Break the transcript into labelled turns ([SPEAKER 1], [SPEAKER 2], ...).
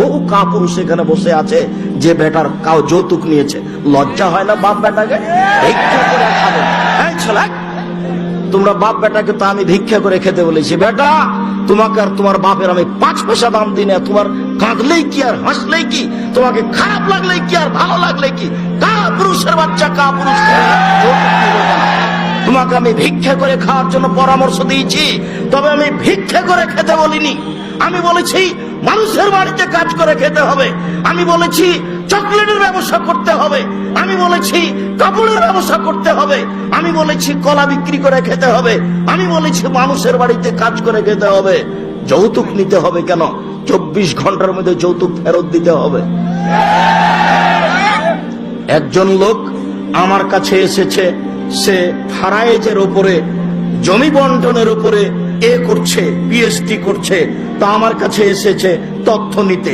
[SPEAKER 1] বহু কাপুরুষ এখানে বসে আছে যে বেটার কাউ যৌতুক নিয়েছে। লজ্জা হয় না বাপ বেটাকে ভিক্ষা করে খাবে? এই ছেলে, তোমরা বাপ বেটাকে তো আমি ভিক্ষা করে খেতে বলেছি। বেটা, তোমাকে আর তোমার বাপের আমি 5 পয়সা দাম দিই না। তোমার কাঁদলেই কি আর হাসলেই কি, তোমাকে খারাপ লাগলেই কি আর ভালো লাগলে কি? কাপুরুষের বাচ্চা, কাপুরুষ। তোমাকে আমি ভিক্ষা করে খাওয়ার জন্য পরামর্শ দিয়েছি, তবে আমি ভিক্ষা করে খেতে বলিনি। আমি বলেছি মানুষের বাড়িতে কাজ করে খেতে হবে। আমি বলেছি চকলেটের ব্যবসা করতে হবে। আমি বলেছি কাপড়ের ব্যবসা করতে হবে। আমি বলেছি কলা বিক্রি করে খেতে হবে। আমি বলেছি মানুষের বাড়িতে কাজ করে খেতে হবে। যৌতুক নিতে হবে কেন? 24 ঘন্টার মধ্যে যৌতুক ফেরত দিতে হবে। একজন লোক আমার কাছে এসেছে, সে ফারায়েজের উপরে, জমি বন্টনের উপরে করছে, পিএইচডি করছে। তা আমার কাছে এসেছে তথ্য নিতে।